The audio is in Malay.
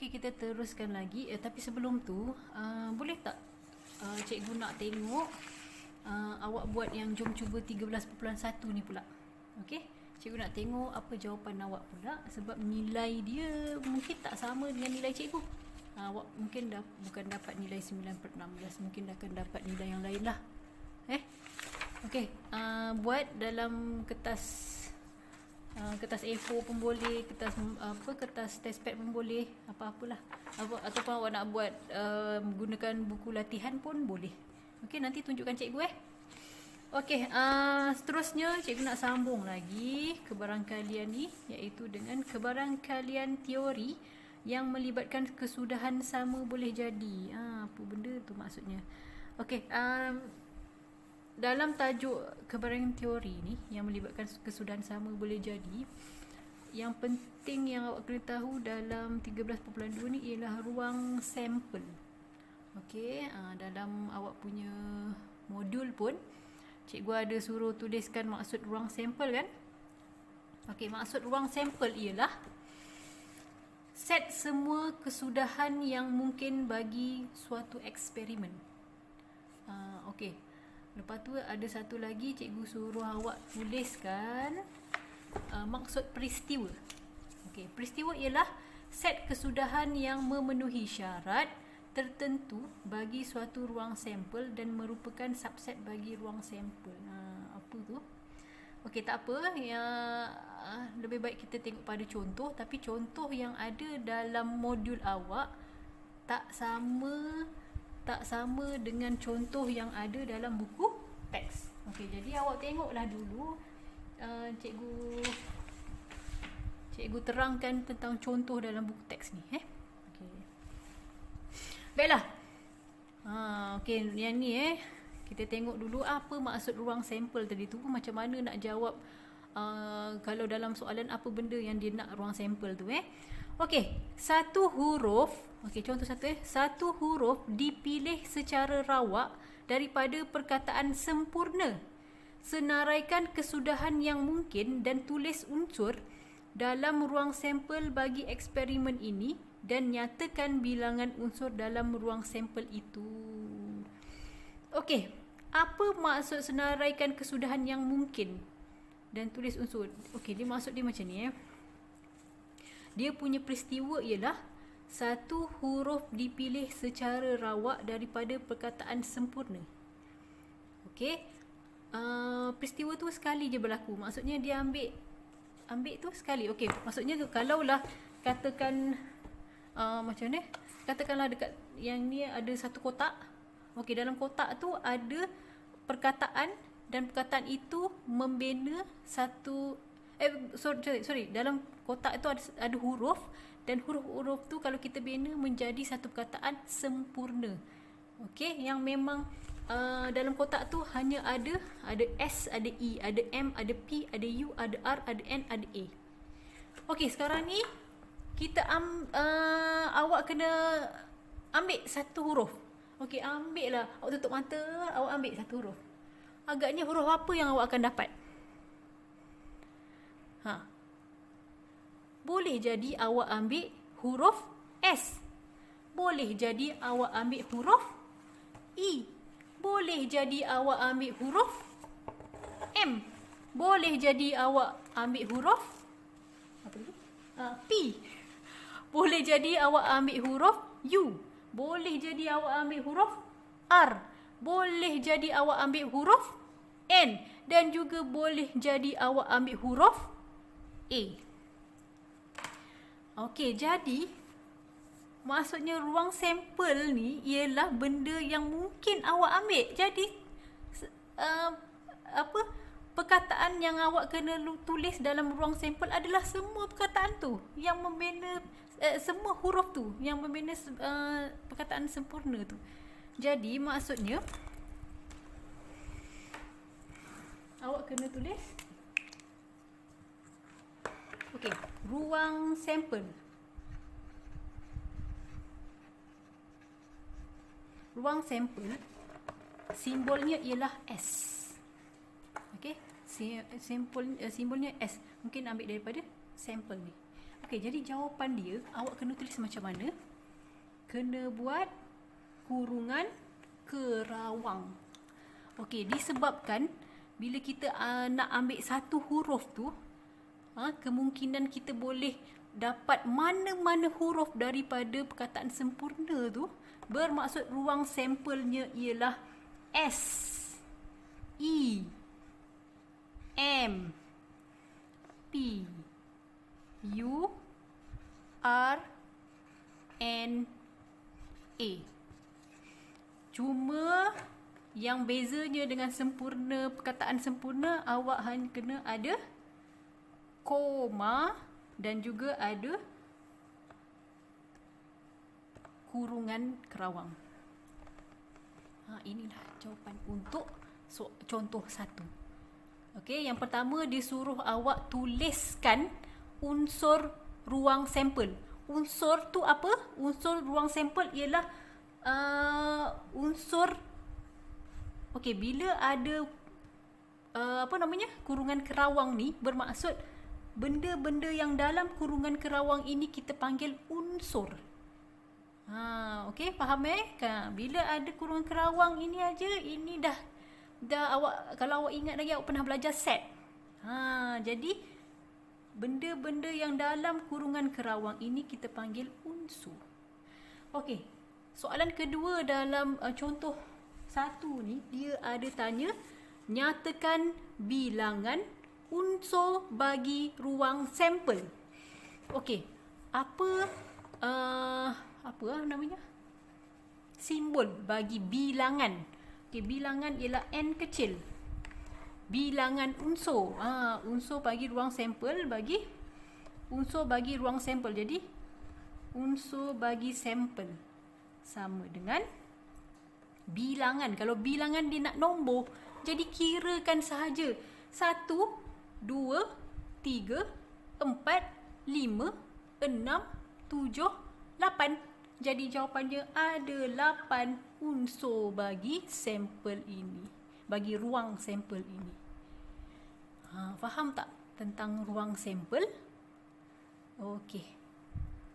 Okey, kita teruskan lagi. Tapi sebelum tu, boleh tak cikgu nak tengok awak buat yang jom cuba 13.1 ni pula. Okey, cikgu nak tengok apa jawapan awak pula, sebab nilai dia mungkin tak sama dengan nilai cikgu. Awak mungkin bukan dapat nilai 9/16, mungkin akan dapat nilai yang lain lah. Okey, buat dalam kertas A4 pun boleh, kertas test pad pun boleh, apa-apalah. Ataupun awak nak buat gunakan buku latihan pun boleh. Okey, nanti tunjukkan cikgu Okey, seterusnya cikgu nak sambung lagi kebarangkalian ni, iaitu dengan kebarangkalian teori yang melibatkan kesudahan sama boleh jadi. Apa benda tu maksudnya? Okey, dalam tajuk kebarangkalian teori ni yang melibatkan kesudahan sama boleh jadi, yang penting yang awak kena tahu dalam 13.2 ni ialah ruang sampel. Okey, dalam awak punya modul pun cikgu ada suruh tuliskan maksud ruang sampel kan? Okey, maksud ruang sampel ialah set semua kesudahan yang mungkin bagi suatu eksperimen. Okey. Lepas tu ada satu lagi, cikgu suruh awak tuliskan maksud peristiwa. Okey, peristiwa ialah set kesudahan yang memenuhi syarat tertentu bagi suatu ruang sampel dan merupakan subset bagi ruang sampel. Apa tu? Okey, tak apa. Lebih baik kita tengok pada contoh, tapi contoh yang ada dalam modul awak tak sama dengan contoh yang ada dalam buku teks. Okey, jadi awak tengoklah dulu, cikgu terangkan tentang contoh dalam buku teks ni. Okey. Baiklah. Okey, yang ni kita tengok dulu apa maksud ruang sampel tadi tu, macam mana nak jawab kalau dalam soalan apa benda yang dia nak ruang sampel tu. Okey, satu huruf, contoh satu satu huruf dipilih secara rawak daripada perkataan sempurna. Senaraikan kesudahan yang mungkin dan tulis unsur dalam ruang sampel bagi eksperimen ini dan nyatakan bilangan unsur dalam ruang sampel itu. Okey, apa maksud senaraikan kesudahan yang mungkin dan tulis unsur? Okey, maksud dia macam ni. Dia punya peristiwa ialah satu huruf dipilih secara rawak daripada perkataan sempurna. Okey, peristiwa tu sekali je berlaku. Maksudnya dia ambil tu sekali. Okey, maksudnya kalaulah katakan macam ni, katakanlah dekat yang ni ada satu kotak. Okey, dalam kotak tu ada perkataan dan perkataan itu membina satu dalam kotak itu ada huruf, dan huruf-huruf tu kalau kita bina menjadi satu perkataan sempurna. Okey, yang memang dalam kotak tu hanya ada S, ada E, ada M, ada P, ada U, ada R, ada N, ada A. Okey, sekarang ni kita awak kena ambil satu huruf. Okey, ambil lah, awak tutup mata, awak ambil satu huruf. Agaknya huruf apa yang awak akan dapat? Boleh jadi awak ambil huruf S. Boleh jadi awak ambil huruf E. Boleh jadi awak ambil huruf M. Boleh jadi awak ambil huruf P. Boleh jadi awak ambil huruf U. Boleh jadi awak ambil huruf R. Boleh jadi awak ambil huruf N. Dan juga boleh jadi awak ambil huruf A. Okey, jadi maksudnya ruang sampel ni ialah benda yang mungkin awak ambil. Jadi perkataan yang awak kena tulis dalam ruang sampel adalah semua perkataan tu yang membina semua huruf tu yang membina perkataan sempurna tu. Jadi maksudnya awak kena tulis ruang sampel. Ruang sampel simbolnya ialah S. Okey, simbolnya S. Mungkin ambil daripada sampel ni. Okey, jadi jawapan dia awak kena tulis macam mana? Kena buat kurungan kerawang. Okey, disebabkan bila kita nak ambil satu huruf tu, kemungkinan kita boleh dapat mana-mana huruf daripada perkataan sempurna tu, bermaksud ruang sampelnya ialah S, E, M, P, U, R, N, A. Cuma yang bezanya dengan sempurna, perkataan sempurna, awak hanya kena ada koma dan juga ada kurungan kerawang. Inilah jawapan untuk contoh 1. Okey, yang pertama dia suruh awak tuliskan unsur ruang sampel. Unsur tu apa? Unsur ruang sampel ialah unsur, okey, bila ada kurungan kerawang ni, bermaksud benda-benda yang dalam kurungan kerawang ini kita panggil unsur. Okey, faham bila ada kurungan kerawang ini aja, ini dah awak, kalau awak ingat lagi, awak pernah belajar set. Jadi benda-benda yang dalam kurungan kerawang ini kita panggil unsur. Okey, soalan kedua dalam contoh 1 ni, dia ada tanya, nyatakan bilangan unsur bagi ruang sampel. Okey, apa namanya? Simbol bagi bilangan. Okey, bilangan ialah n kecil. Bilangan unsur. Unsur bagi ruang sampel, unsur bagi ruang sampel. Jadi unsur bagi sampel sama dengan bilangan. Kalau bilangan dia nak nombor, jadi kirakan sahaja. 1, 2, 3, 4, 5, 6, 7, 8. Jadi jawapannya ada 8 unsur bagi sampel ini, bagi ruang sampel ini. Faham tak tentang ruang sampel? Okey.